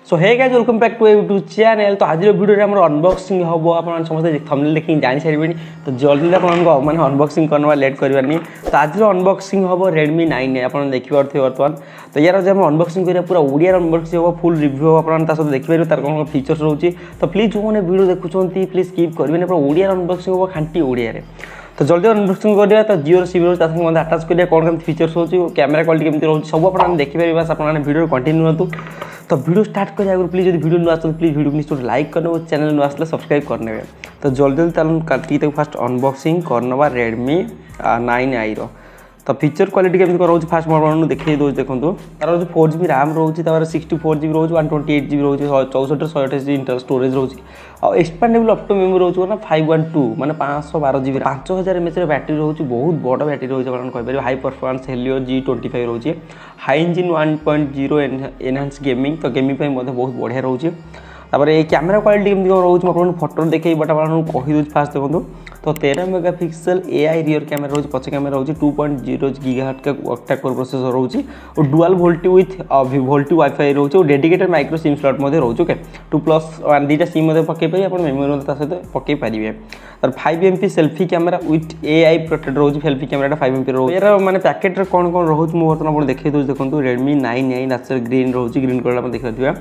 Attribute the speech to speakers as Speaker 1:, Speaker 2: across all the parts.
Speaker 1: So hey guys welcome back to YouTube channel. तो आज video में अनबॉक्सिंग हम आप समस्त थंबनेल देखिए जानी सारे तो जल्दी आपको मैंने अनबॉक्सिंग करना लेट करवानी। तो आज अनबॉक्सिंग हम Redmi 9 आप देखिए बर्तमान। तो यार जब अनबॉक्सिंग करिया पूरा ओडिया अनबॉक्सिंग हम फुल रिव्यू आप देखिए तार कौन फीचर्स रोचे। तो प्लीज जो मैंने वीडियो देखुं प्लीज स्किप करेंगे पूरा ओडिया अनबॉक्सिंग हम खांटी ओडिया। तो जल्दी अनबॉक्सिंग करिया। तो जियो सिम रोज आटाच करिया कौन कम फीचर्स हो कैमेरा क्वालिटी केमती रोज सब आप देखिए बस आप वीडियो कंटिन्यू हूँ। तो वीडियो स्टार्ट करिया आगे प्लीज जो वीडियो नुआ प्लीज वीडियो निश्चित लाइक करने और चैनल नुआ आसले सब्सक्राइब करने। तो जल्दी जल्दी तक फास्ट अनबॉक्सिंग करना Redmi 9i रो। तो फीचर क्वालिटी केमती रोज फास्ट मैं देखिए दूँ देखो तार जो 4GB रैम रोचे 64GB रोज 128GB रोज 64/128 इंटरनल स्टोरेज रोचे और एक्सपांडेबल अप टू मेमोरी रोज ना 512 माने 512GB 5000 mAh बैटरी रोचे बहुत बड़ बैटरी रोचे कहीपर हाई परफॉर्मेंस 𝘿𝙝𝙖𝙗𝙠 G25 रोचे हाई इंजिन 1.0 एनहांस गेमिंग। तो गेमिंग बहुत बढ़िया रोचे। तापर ये कैमेरा क्वालिटी केमती रोज मैं फोटो देखे बट आपको कहीदे फास्ट देखो। तो 13 मेगापिक्सल AI रियर कैमेरा रोज पछ कैमेरा रोज 2.0 GHz का ऑक्टा कोर प्रोसेसर रोचे और dual VoLTE with VoLTE wifi रोचे और डेडिकेटेड माइक्रो सिम स्लॉट रोचे। ओके 2+1 दुटा सिम पकई पारे आप मेमोरी सहित पकई पारे। तर 5MP selfie camera with AI protect रोज सेल्फी कैमेरा 5MP रोज यार माने पैकेट कौन कौन रोज मुझे बर्तमान देखिए दूँ देखो Redmi 9i नेचुरल ग्रीन रोज ग्रीन कलर आप देखिए।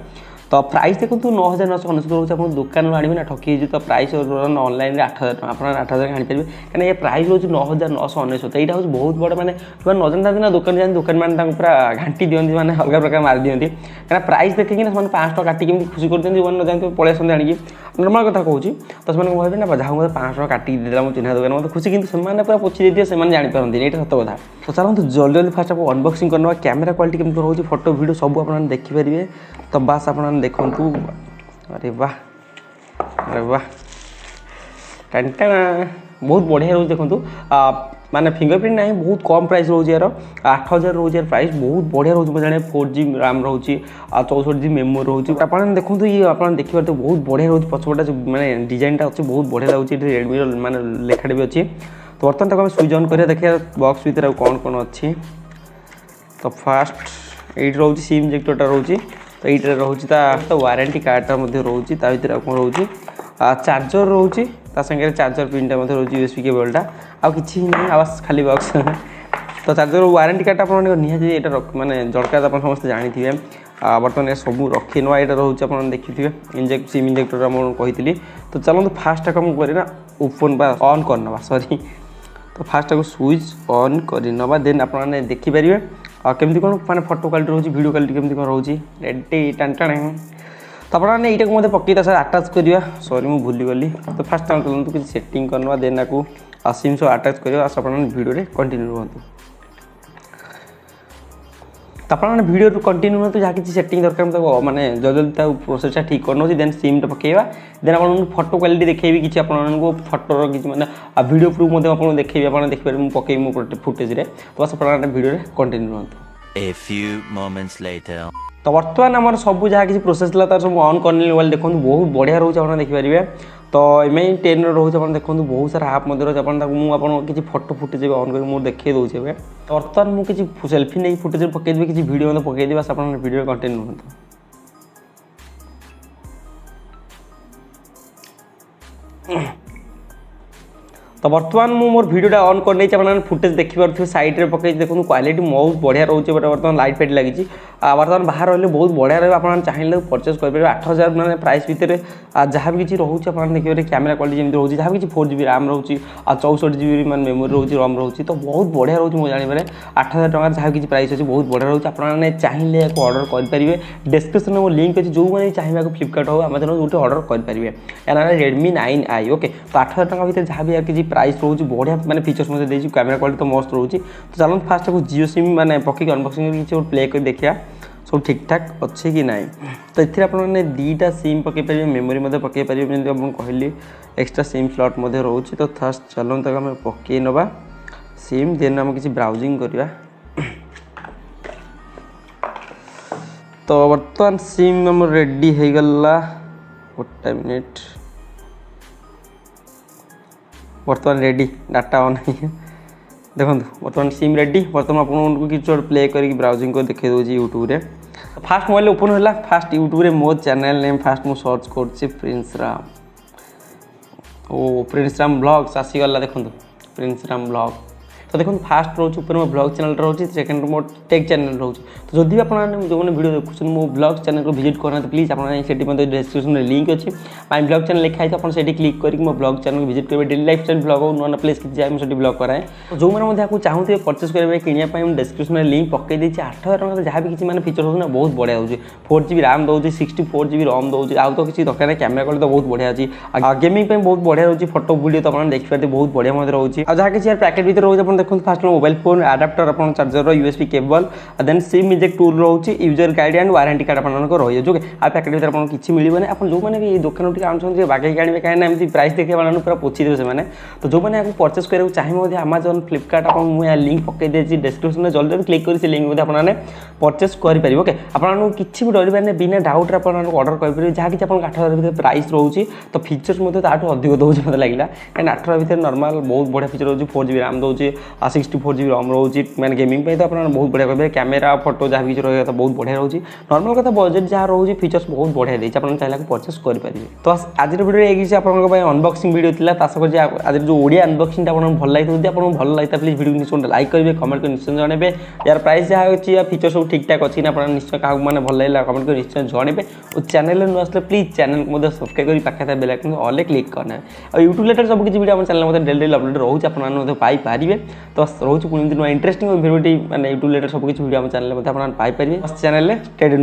Speaker 1: तो प्राइस देखो 9999 रोज आप दुकान आने ना ठकी। तो प्राइस ऑनलाइन 8000 आप 8000 आनीपारे कहीं ये प्राइस रोज 9999। यहाँ हूँ बहुत बड़ा मैंने जो न जानते ना दुकान जाती दुकान मैंने पूरा घाटी दिखती मैंने अलग प्रकार मारी दिखती कहीं प्राइस देखिए ना 500 टका काटिकी खुशी कर दिखती जो न जानते पलि आसते आणिकी नर्माल कथा कहूँ। तो से कहते ना जहाँ मतलब 500 टका काटिकी देला मो चिन्ह दुकान मतलब खुशी कि पूरा पोची देते से जापारती ये सत कथा। तो चलते जल्दी जल्दी फास्ट आपको अनबॉक्सिंग करना कैमेरा क्वालिटी केमती रोज फोटो वीडियो सब आप देखिपारे। तो बस आप देखु अरे वाह अरे वाह टाटा बहुत बढ़िया रोज देखो माने फिंगरप्रिंट ना बहुत कम प्राइस रोज यार 8000 रोज यार प्राइस बहुत बढ़िया रोज मैं जाने 4GB रैम रोचे 64GB मेमोरी रोचे। आप देखो ये आप देखिए तो बहुत बढ़िया रोज पछपटा जो मैंने डिजाइन अच्छे बहुत बढ़िया लगे रेडमी माने लेखाटे भी अच्छी। तो बर्तमान तक स्विच ऑन करिया देखिए बॉक्स भीतर कौन कौन अच्छी। तो फास्ट ये रोचे सिम इंजेक्टरटा रोचे। तो ये रोचे तो वारंटी कार्डटा रोचे भर कौन रोचे चार्जर रोचे सागे चार्जर पिनटा रोचे USB केबलटा आ कि नहीं आवास खाली बॉक्स। तो चार्जर वारंटी कार्डटा आप निहाती ये माने दरकार आप समस्त जानी थे। बर्तमान सब रखी ना यहाँ रोचे आप देखिए सिम इंजेक्टर कही। तो चलते फास्ट कम करना ओपन बा ऑन करना सॉरी। तो फास्ट स्विच ऑन करना देन आप देखिपारे केमती कौन मैंने फोटो क्वालिटी रोचे वीडियो क्वालिटी केमती कौन रोचे रेडी टाण। तो आपने यहाँ को पकई सर आटाच करवा सॉरी मुझे भूलीगली। तो फास्ट चलते किसी सेटिंग करना देन आपको सिम सब आटाच करवा आप वीडियो कंटिन्यू रुहतु। तो आप वीडियो कंटिन्यू रुहतु जहाँ किसी सेटिंग दरकार मतलब मैंने जल्दी प्रोसेसटा ठीक करना देन सिमटा पकेवा देन आप फोटो क्वालिटी देखेबी कि आपको फोटोर किसी मैंने वीडियो प्रूफ आपको देखेबी आप देखिए मुझे पकई मो फुटेज। तो बस आप वीडियो कंटिन्यू रुहतु।
Speaker 2: A few moments later.
Speaker 1: तो बर्तमान आम सब जहाँ किसी प्रोसेस था सब ऑन करने वाले देखो बहुत बढ़िया रोचे आप देखिपारे। तो एम 10 रोचे आप देखो बहुत सारा आप रोचे आप किसी फोटो फुटेज ऑन कर मुझे देखिए दूसरे। तो बर्तमान मुझे किसी सेल्फी नहीं फुटेज पकईदेवी किसी वीडियो मतलब पकईदेवी बस आप वीडियो कंटिन्यू हूँ। तो बर्तमान मोर वीडियोटा ऑन कर फुटेज देखिए साइड में पकई देखो क्वालिटी बहुत बढ़िया रोचे बर्तमान लाइट फाइट लगी बर्तमान बाहर रही बहुत बढ़िया रहा आप चाहिए परचेज करेंगे 8000 मैंने प्राइस भितर जहाँ भी किसी रोचे आप देखिए कैमेरा क्वालिटी जमी रोचे जहाँ भी किसी 4GB रैम रोचे 64GB मैं मेमोरी रोचे रम रोचे। तो बहुत बढ़िया रोचे मुझे जाने 8000 टकर जहाँ किसी प्राइस अच्छे बहुत बढ़िया रोचे आपने चाहिए ऑर्डर करेंगे डिस्क्रिप्शन में लिंक अच्छी जो मैंने चाहिए फ्लिपकार्ट हो आमाजन जो ऑर्डर करेंगे यार Redmi 9i। ओके तो 8000 टका भर जहाँ भी किसी प्राइस रोचे बढ़िया मैंने फीचर्स मत देखिए कैमेरा क्वालिटी तो मस्त रोचे। तो चलते फास्ट आपको जियो सिम मैंने पकई अनबॉक्सिंग किसी प्ले कर देखिए सब ठीक ठाक अच्छे कि ना। तो ये आपने दुटा सिम पकई पारे मेमोरी पकई पारे जमी आपको कहली एक्सट्रा सिम स्लॉट रोचे। तो फास्ट चलते आम पकई नवा सिम देन आम किसी ब्राउजिंग करवा। तो बर्तमान सिम आम रेडी हो गला गोटे मिनिट बर्तमान रेडी डाटा ऑन देखो बर्तमान सिम रेडी बर्तमान आपको किसी प्ले करके ब्राउजिंग कर देखिए दूसरी यूट्यूब रे। फास्ट मोबाइल ओपन होला फास्ट यूट्यूब रे मो चैनल नेम फास्ट मु सर्च करछि प्रिंसराम ओ प्रिंसराम ब्लॉग्स आसीगला देखंतु प्रिंसराम ब्लॉग तो देखो फास्ट रोचे ऊपर मो ब्लॉग चैनल रोचे सेकंड मो टेक चैनल रोचे तो जदि आप जो मैंने वीडियो देखुन मो ब्लॉग चैनल को विजिट करना तो प्लीज आप डिस्क्रिप्शन में लिंक अच्छी माय ब्लॉग चैनल लिखाई तो आप क्लिक करके मो ब्लॉग चैनल को विजिट करेंगे डेली लाइफ स्टाइल ब्लॉग हो नुआ प्लेस कि जाए मुझे ब्लॉग कराए तो जो मैंने आपको चाहते परचेस करेंगे कि डिस्क्रिप्शन में लिंक पकई देती 8000 टଙ୍କା जहाँ भी किसी फीचर हो बहुत बढ़िया हो 4GB रैम दौर 64GB रोम दौर आउ तो किसी दरकार नहीं कैमेरा क्वालिटी तो बहुत बढ़िया अच्छी गेमिंग बहुत बढ़िया रोचे फोटो वीडियो तो आप देखिए बहुत बढ़िया रोचे जहाँ किसी पैकेट भर रोज देखो फास्ट मोबाइल फोन आडाप्टर आप charger USB cable then SIM eject tool रोचे user guide and warranty card आपको रही है आ पैकेट भर आपको किसी मिलने आप जो मैंने भी दुकान टी आनुंट बागेक आने कहीं एमती प्राइस देखिए पूरा पोची देवे से तो जो मैंने परचेस कराया चाहिए अमेजन फ्लिपकार्ट आप लिंक पकई देती डिस्क्रिप्शन में जल्दी क्लिक कर से लिंक आपने परचेस करेंगे ओके आपको किसी भी डर बिना डाउट ऑर्डर करेंगे जहाँ कि 8000 भर प्राइस रोचे तो फीचर्स अधिक दूसरी मतलब लगे कहीं 8000 भर नॉर्मल बहुत बढ़िया फीचर रोचे 4GB रैम दौर 64GB रोम रोचे मैंने गेमिंग तो आप बहुत बढ़िया करेंगे कैमेरा फोटो जहाँ भी रहा तो बहुत बढ़िया रोचे नॉर्मल कथा बजेट जहाँ रोचे फीचर्स बहुत बढ़िया देती आप चाहिए परचेस करेंगे तो आज वीडियो ये आपको अनबॉक्सिंग वीडियो था आशा कर आज जो ओडिया अनबॉक्सिंग आपको भल लगी आपको भल लगी प्लीज वीडियो निश्चय लाइक करेंगे कमेंट कर निश्चय जनइबे यार प्राइस जहाँ अच्छी फीचर सब ठीक ठाक अच्छी ना निश्चय क्या मैंने भल लगे कमेंट कर निश्चय जनइबे और चैनल नुआ आसले प्लीज चैनल को सब्सक्राइब कर पाखे बेल आइकन ऑल क्लिक करना और यूट्यूब लेटर सब किसी वीडियो चैनल में डेली अपलोड रोचे आपने तो रोचे पुणी नुआ इंटरेस्टिंग भिडियो मैंने यूट्यूब लेटर सब किसी वीडियो चैनल में पाइपर चैनल स्टेड